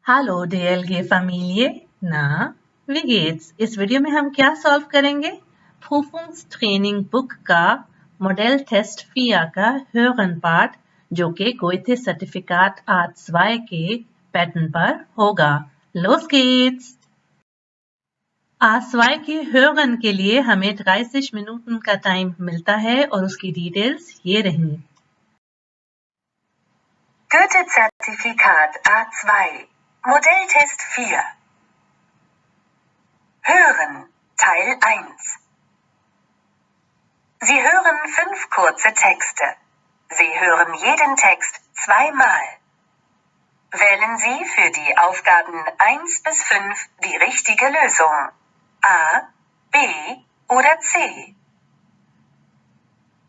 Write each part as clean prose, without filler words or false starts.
Hello DLG Familie, ना wie geht's? इस वीडियो में हम क्या सॉल्व करेंगे? Prüfungstraining Book का मॉडल टेस्ट 4 का Hören Part, जो कि Goethe Zertifikat A2 के पैटर्न पर होगा. Los geht's! A2 के Hören के लिए हमें 30 Minuten का टाइम मिलता है और उसकी डिटेल्स ये रही. Goethe Zertifikat A2 Modelltest 4 Hören Teil 1 Sie hören 5 kurze Texte. Sie hören jeden Text zweimal. Wählen Sie für die Aufgaben 1 bis 5 die richtige Lösung. A, B oder C.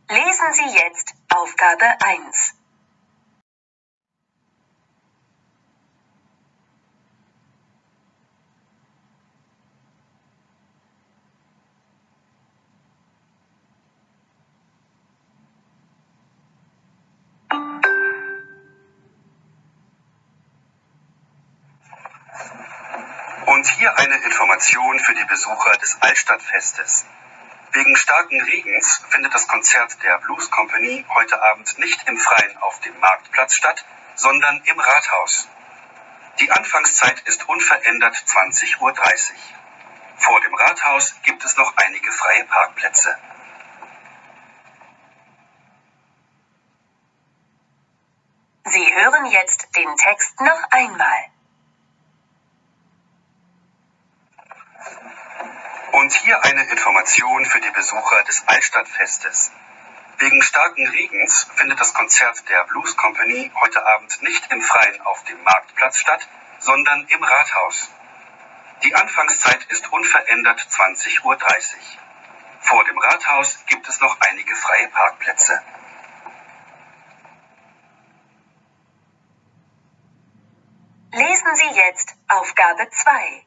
Lesen Sie jetzt Aufgabe 1. Und hier eine Information für die Besucher des Altstadtfestes. Wegen starken Regens findet das Konzert der Blues Company heute Abend nicht im Freien auf dem Marktplatz statt, sondern im Rathaus. Die Anfangszeit ist unverändert 20:30 Uhr. Vor dem Rathaus gibt es noch einige freie Parkplätze. Sie hören jetzt den Text noch einmal. Und hier eine Information für die Besucher des Altstadtfestes. Wegen starken Regens findet das Konzert der Blues Company heute Abend nicht im Freien auf dem Marktplatz statt, sondern im Rathaus. Die Anfangszeit ist unverändert 20:30 Uhr. Vor dem Rathaus gibt es noch einige freie Parkplätze. Lesen Sie jetzt Aufgabe 2.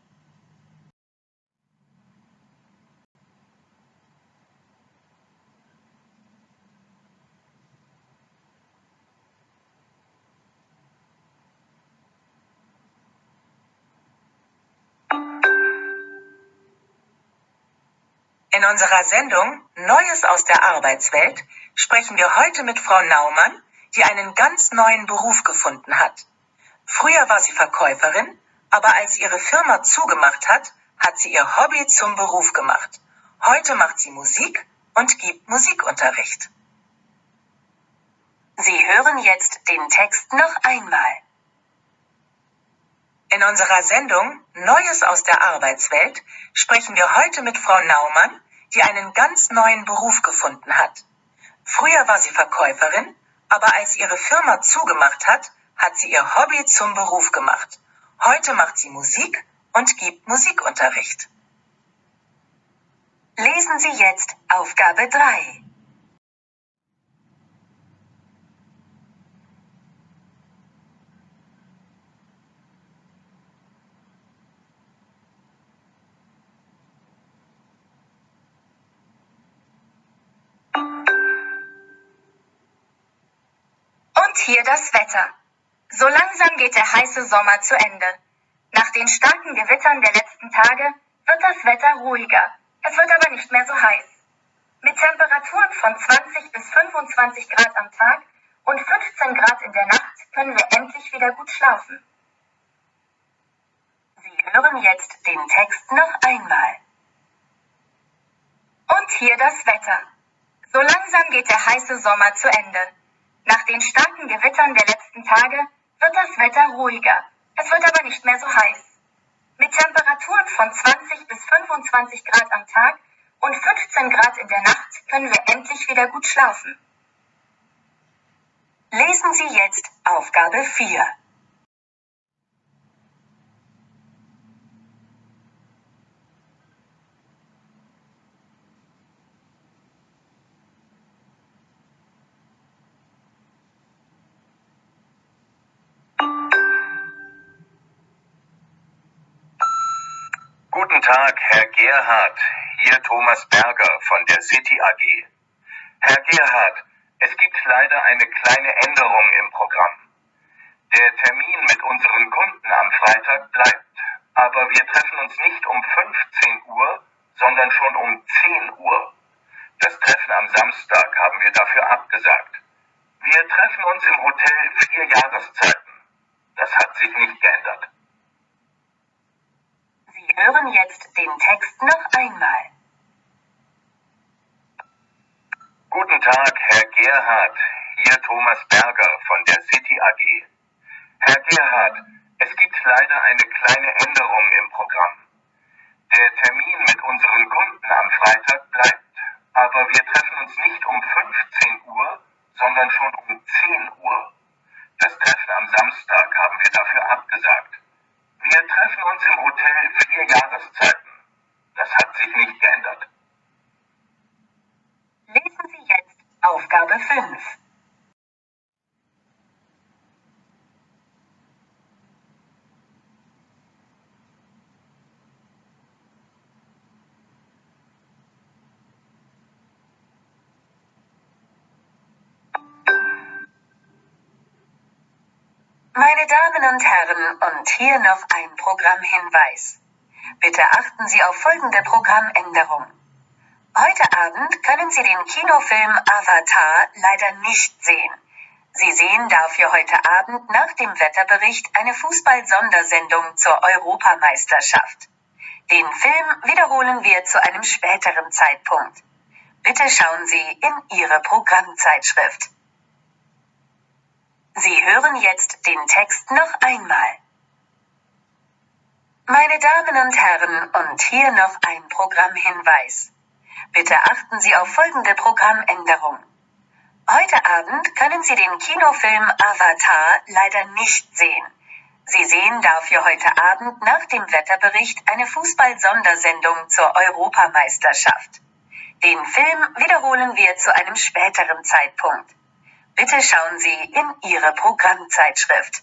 In unserer Sendung Neues aus der Arbeitswelt sprechen wir heute mit Frau Naumann, die einen ganz neuen Beruf gefunden hat. Früher war sie Verkäuferin, aber als ihre Firma zugemacht hat, hat sie ihr Hobby zum Beruf gemacht. Heute macht sie Musik und gibt Musikunterricht. Sie hören jetzt den Text noch einmal. In unserer Sendung Neues aus der Arbeitswelt sprechen wir heute mit Frau Naumann, die einen ganz neuen Beruf gefunden hat. Früher war sie Verkäuferin, aber als ihre Firma zugemacht hat, hat sie ihr Hobby zum Beruf gemacht. Heute macht sie Musik und gibt Musikunterricht. Lesen Sie jetzt Aufgabe 3. Und hier das Wetter. So langsam geht der heiße Sommer zu Ende. Nach den starken Gewittern der letzten Tage wird das Wetter ruhiger. Es wird aber nicht mehr so heiß. Mit Temperaturen von 20 bis 25 Grad am Tag und 15 Grad in der Nacht können wir endlich wieder gut schlafen. Sie hören jetzt den Text noch einmal. Und hier das Wetter. So langsam geht der heiße Sommer zu Ende. Nach den starken Gewittern der letzten Tage wird das Wetter ruhiger. Es wird aber nicht mehr so heiß. Mit Temperaturen von 20 bis 25 Grad am Tag und 15 Grad in der Nacht können wir endlich wieder gut schlafen. Lesen Sie jetzt Aufgabe 4. Guten Tag, Herr Gerhard. Hier Thomas Berger von der City AG. Herr Gerhard, es gibt leider eine kleine Änderung im Programm. Der Termin mit unseren Kunden am Freitag bleibt. Aber wir treffen uns nicht um 15 Uhr, sondern schon um 10 Uhr. Das Treffen am Samstag haben wir dafür abgesagt. Wir treffen uns im Hotel 4 Jahreszeiten. Das hat sich nicht geändert. Sie hören jetzt den Text noch einmal. Guten Tag, Herr Gerhard. Hier Thomas Berger von der City AG. Herr Gerhard, es gibt leider eine kleine Änderung im Programm. Der Termin mit unseren Kunden am Freitag bleibt, aber wir treffen uns nicht um 15 Uhr, sondern schon um 10 Uhr. Das Treffen am Samstag haben wir dafür abgesagt. Wir treffen uns im Hotel 4 Jahreszeiten. Das hat sich nicht geändert. Lesen Sie jetzt Aufgabe 5. Meine Damen und Herren, und hier noch ein Programmhinweis. Bitte achten Sie auf folgende Programmänderung. Heute Abend können Sie den Kinofilm Avatar leider nicht sehen. Sie sehen dafür heute Abend nach dem Wetterbericht eine Fußball-Sondersendung zur Europameisterschaft. Den Film wiederholen wir zu einem späteren Zeitpunkt. Bitte schauen Sie in Ihre Programmzeitschrift. Sie hören jetzt den Text noch einmal. Meine Damen und Herren, und hier noch ein Programmhinweis. Bitte achten Sie auf folgende Programmänderung. Heute Abend können Sie den Kinofilm Avatar leider nicht sehen. Sie sehen dafür heute Abend nach dem Wetterbericht eine Fußball-Sondersendung zur Europameisterschaft. Den Film wiederholen wir zu einem späteren Zeitpunkt. Bitte schauen Sie in Ihre Programmzeitschrift.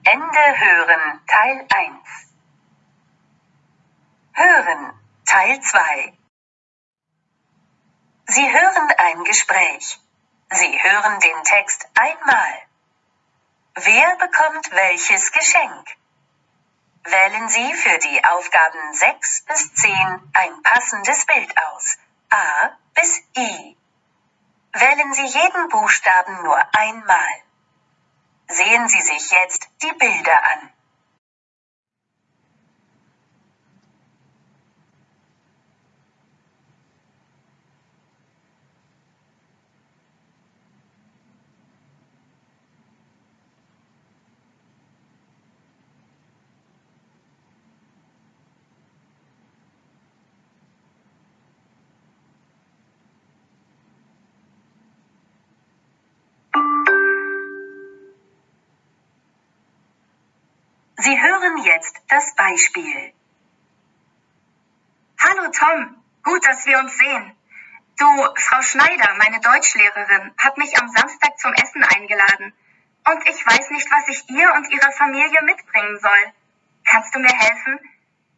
Ende Hören Teil 1. Hören Teil 2. Sie hören ein Gespräch. Sie hören den Text einmal. Wer bekommt welches Geschenk? Wählen Sie für die Aufgaben 6 bis 10 ein passendes Bild aus. A bis I. Wählen Sie jeden Buchstaben nur einmal. Sehen Sie sich jetzt die Bilder an. Sie hören jetzt das Beispiel. Hallo Tom, gut, dass wir uns sehen. Du, Frau Schneider, meine Deutschlehrerin, hat mich am Samstag zum Essen eingeladen. Und ich weiß nicht, was ich ihr und ihrer Familie mitbringen soll. Kannst du mir helfen?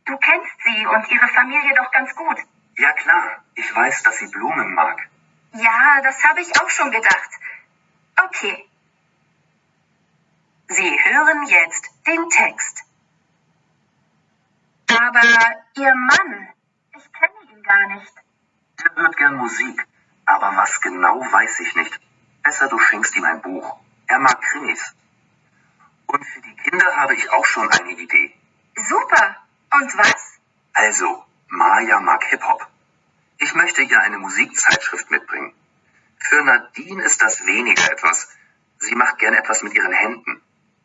Du kennst sie und ihre Familie doch ganz gut. Ja klar, ich weiß, dass sie Blumen mag. Ja, das habe ich auch schon gedacht. Okay. Sie hören jetzt den Text. Aber Ihr Mann, ich kenne ihn gar nicht. Er hört gern Musik, aber was genau weiß ich nicht. Besser du schenkst ihm ein Buch. Er mag Krimis. Und für die Kinder habe ich auch schon eine Idee. Super. Und was? Also, Maja mag Hip-Hop. Ich möchte ihr eine Musikzeitschrift mitbringen. Für Nadine ist das weniger etwas. Sie macht gern etwas mit ihren Händen.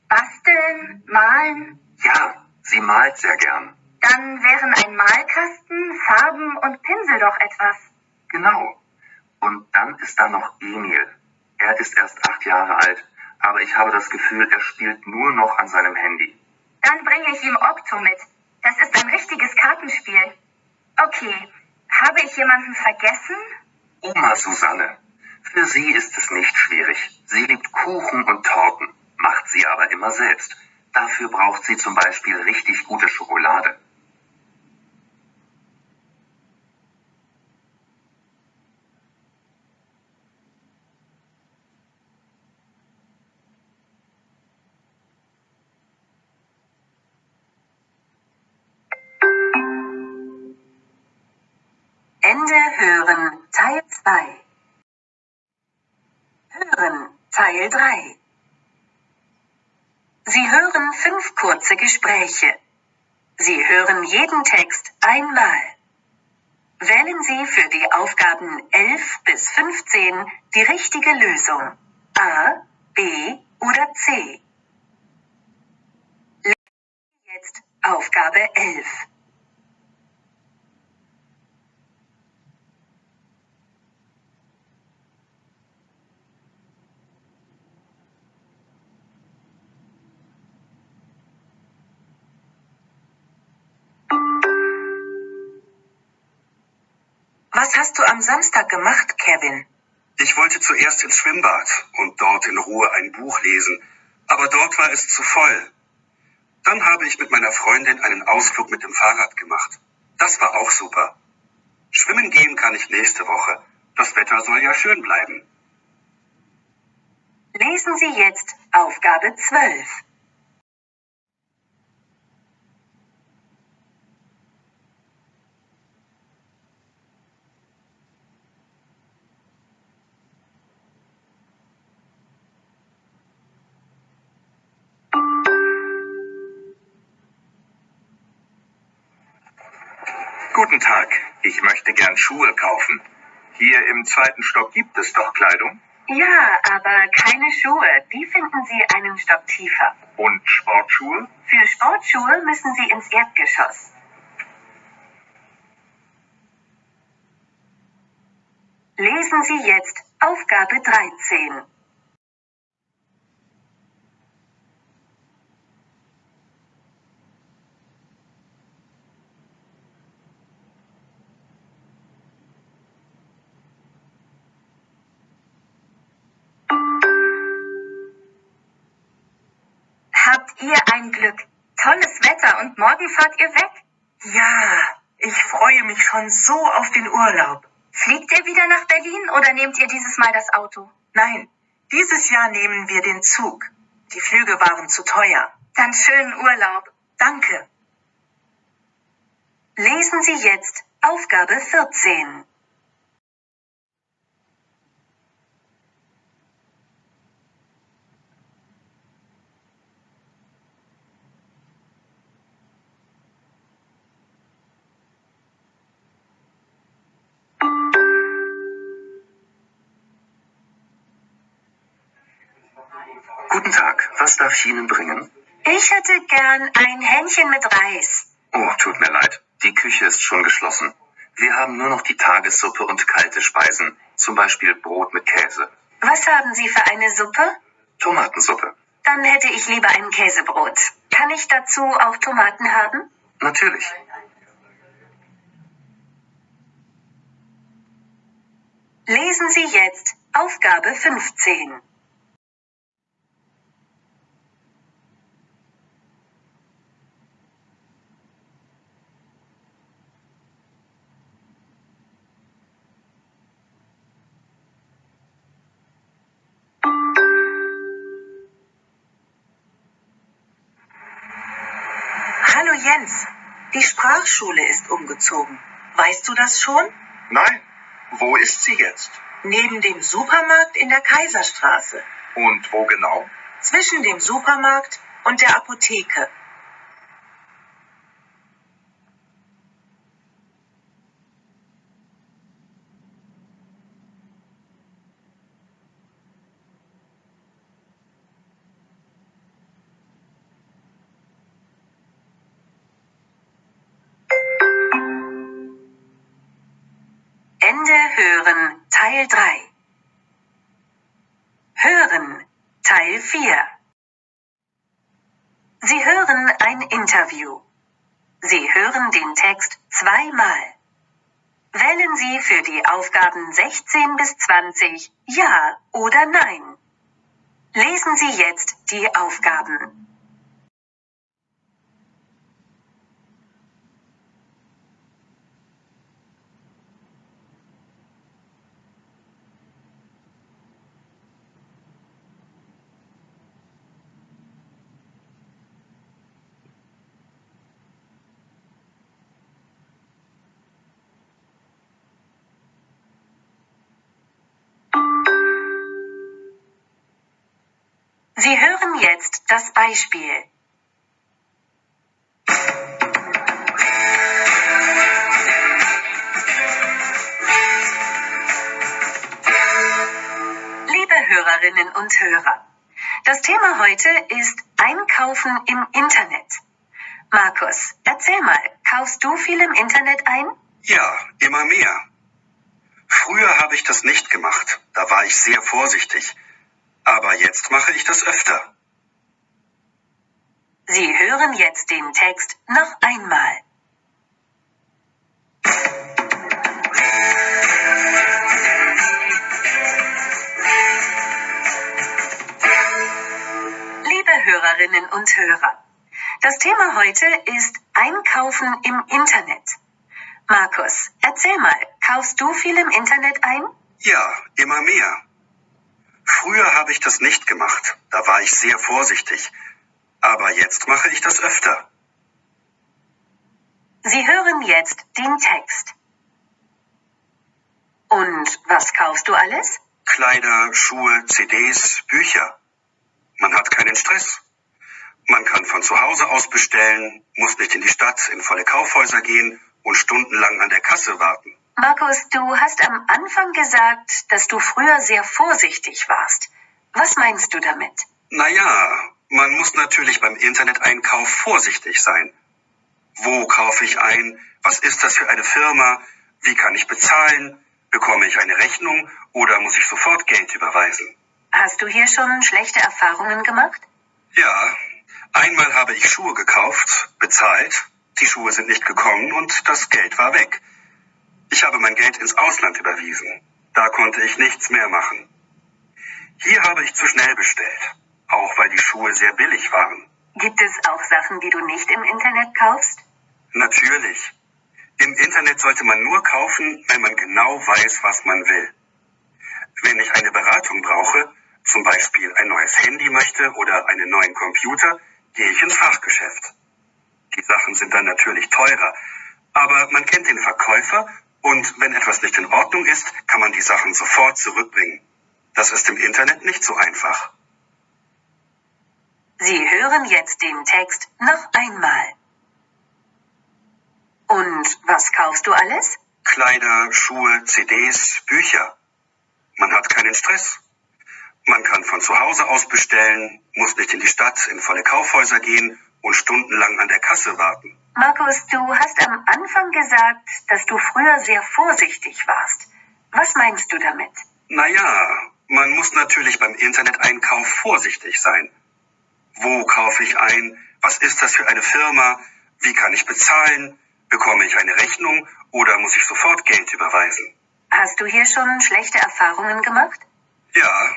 Basteln, malen? Ja, sie malt sehr gern. Dann wären ein Malkasten, Farben und Pinsel doch etwas. Genau. Und dann ist da noch Emil. Er ist erst 8 Jahre alt, aber ich habe das Gefühl, er spielt nur noch an seinem Handy. Dann bringe ich ihm Okto mit. Das ist ein richtiges Kartenspiel. Okay, habe ich jemanden vergessen? Oma Susanne. Für sie ist es nicht schwierig. Sie liebt Kuchen und Torten. Macht sie immer selbst. Dafür braucht sie zum Beispiel richtig gute Schokolade. Ende Hören Teil 2. Hören Teil 3. Sie hören 5 kurze Gespräche. Sie hören jeden Text einmal. Wählen Sie für die Aufgaben 11 bis 15 die richtige Lösung. A, B oder C. Lesen Sie jetzt Aufgabe 11. Was hast du am Samstag gemacht, Kevin? Ich wollte zuerst ins Schwimmbad und dort in Ruhe ein Buch lesen, aber dort war es zu voll. Dann habe ich mit meiner Freundin einen Ausflug mit dem Fahrrad gemacht. Das war auch super. Schwimmen gehen kann ich nächste Woche. Das Wetter soll ja schön bleiben. Lesen Sie jetzt Aufgabe 12. Guten Tag, ich möchte gern Schuhe kaufen. Hier im 2. Stock gibt es doch Kleidung. Ja, aber keine Schuhe. Die finden Sie einen Stock tiefer. Und Sportschuhe? Für Sportschuhe müssen Sie ins Erdgeschoss. Lesen Sie jetzt Aufgabe 13. Habt ihr ein Glück. Tolles Wetter und morgen fahrt ihr weg. Ja, ich freue mich schon so auf den Urlaub. Fliegt ihr wieder nach Berlin oder nehmt ihr dieses Mal das Auto? Nein, dieses Jahr nehmen wir den Zug. Die Flüge waren zu teuer. Dann schönen Urlaub. Danke. Lesen Sie jetzt Aufgabe 14. Guten Tag, was darf ich Ihnen bringen? Ich hätte gern ein Hähnchen mit Reis. Oh, tut mir leid, die Küche ist schon geschlossen. Wir haben nur noch die Tagessuppe und kalte Speisen, zum Beispiel Brot mit Käse. Was haben Sie für eine Suppe? Tomatensuppe. Dann hätte ich lieber ein Käsebrot. Kann ich dazu auch Tomaten haben? Natürlich. Lesen Sie jetzt Aufgabe 15. Hallo Jens, die Sprachschule ist umgezogen. Weißt du das schon? Nein, wo ist sie jetzt? Neben dem Supermarkt in der Kaiserstraße. Und wo genau? Zwischen dem Supermarkt und der Apotheke. Ende Hören Teil 3. Hören Teil 4. Sie hören ein Interview. Sie hören den Text zweimal. Wählen Sie für die Aufgaben 16 bis 20 Ja oder Nein. Lesen Sie jetzt die Aufgaben. Sie hören jetzt das Beispiel. Liebe Hörerinnen und Hörer, das Thema heute ist Einkaufen im Internet. Markus, erzähl mal, kaufst du viel im Internet ein? Ja, immer mehr. Früher habe ich das nicht gemacht, da war ich sehr vorsichtig. Aber jetzt mache ich das öfter. Sie hören jetzt den Text noch einmal. Liebe Hörerinnen und Hörer, das Thema heute ist Einkaufen im Internet. Markus, erzähl mal, kaufst du viel im Internet ein? Ja, immer mehr. Früher habe ich das nicht gemacht, da war ich sehr vorsichtig. Aber jetzt mache ich das öfter. Sie hören jetzt den Text. Und was kaufst du alles? Kleider, Schuhe, CDs, Bücher. Man hat keinen Stress. Man kann von zu Hause aus bestellen, muss nicht in die Stadt in volle Kaufhäuser gehen und stundenlang an der Kasse warten. Markus, du hast am Anfang gesagt, dass du früher sehr vorsichtig warst. Was meinst du damit? Naja, man muss natürlich beim Interneteinkauf vorsichtig sein. Wo kaufe ich ein? Was ist das für eine Firma? Wie kann ich bezahlen? Bekomme ich eine Rechnung oder muss ich sofort Geld überweisen? Hast du hier schon schlechte Erfahrungen gemacht? Ja, einmal habe ich Schuhe gekauft, bezahlt, die Schuhe sind nicht gekommen und das Geld war weg. Ich habe mein Geld ins Ausland überwiesen. Da konnte ich nichts mehr machen. Hier habe ich zu schnell bestellt, auch weil die Schuhe sehr billig waren. Gibt es auch Sachen, die du nicht im Internet kaufst? Natürlich. Im Internet sollte man nur kaufen, wenn man genau weiß, was man will. Wenn ich eine Beratung brauche, zum Beispiel ein neues Handy möchte oder einen neuen Computer, gehe ich ins Fachgeschäft. Die Sachen sind dann natürlich teurer, aber man kennt den Verkäufer und wenn etwas nicht in Ordnung ist, kann man die Sachen sofort zurückbringen. Das ist im Internet nicht so einfach. Sie hören jetzt den Text noch einmal. Und was kaufst du alles? Kleider, Schuhe, CDs, Bücher. Man hat keinen Stress. Man kann von zu Hause aus bestellen, muss nicht in die Stadt in volle Kaufhäuser gehen und stundenlang an der Kasse warten. Markus, du hast am Anfang gesagt, dass du früher sehr vorsichtig warst. Was meinst du damit? Naja, man muss natürlich beim Interneteinkauf vorsichtig sein. Wo kaufe ich ein? Was ist das für eine Firma? Wie kann ich bezahlen? Bekomme ich eine Rechnung oder muss ich sofort Geld überweisen? Hast du hier schon schlechte Erfahrungen gemacht? Ja,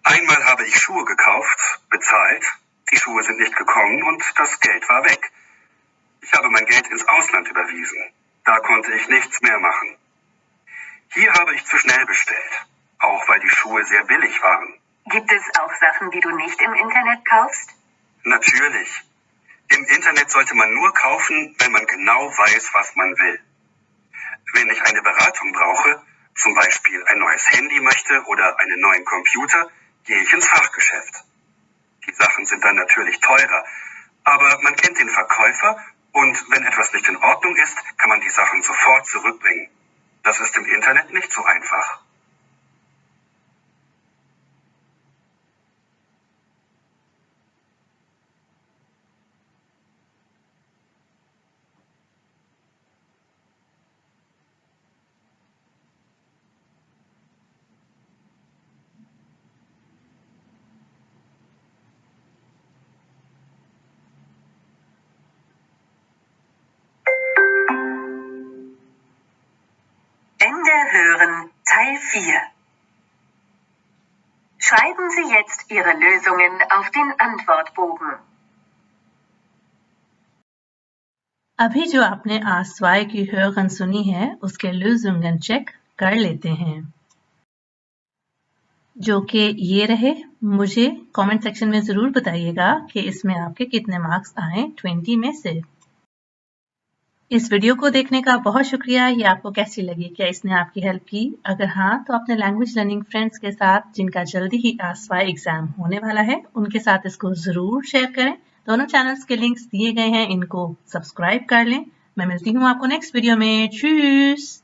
einmal habe ich Schuhe gekauft, bezahlt, die Schuhe sind nicht gekommen und das Geld war weg. Ich habe mein Geld ins Ausland überwiesen. Da konnte ich nichts mehr machen. Hier habe ich zu schnell bestellt, auch weil die Schuhe sehr billig waren. Gibt es auch Sachen, die du nicht im Internet kaufst? Natürlich. Im Internet sollte man nur kaufen, wenn man genau weiß, was man will. Wenn ich eine Beratung brauche, zum Beispiel ein neues Handy möchte oder einen neuen Computer, gehe ich ins Fachgeschäft. Die Sachen sind dann natürlich teurer, aber man kennt den Verkäufer und wenn etwas nicht in Ordnung ist, kann man die Sachen sofort zurückbringen. Das ist im Internet nicht so einfach. Ende hören Teil 4. Schreiben Sie jetzt Ihre Lösungen auf den Antwortbogen. अभी जो आपने आस्वाय की हörन सुनी है उसके lösungen check कर लेते हैं, जो कि ये रहे। मुझे कमेंट सेक्शन में जरूर बताइएगा कि इसमें आपके कितने मार्क्स आए 20 में से। इस वीडियो को देखने का बहुत शुक्रिया। ये आपको कैसी लगी? क्या इसने आपकी हेल्प की? अगर हाँ तो अपने लैंग्वेज लर्निंग फ्रेंड्स के साथ जिनका जल्दी ही आस्वाय एग्जाम होने वाला है उनके साथ इसको जरूर शेयर करें। दोनों चैनल्स के लिंक्स दिए गए हैं, इनको सब्सक्राइब कर लें। मैं मिलती हूँ आपको नेक्स्ट वीडियो में। चूस।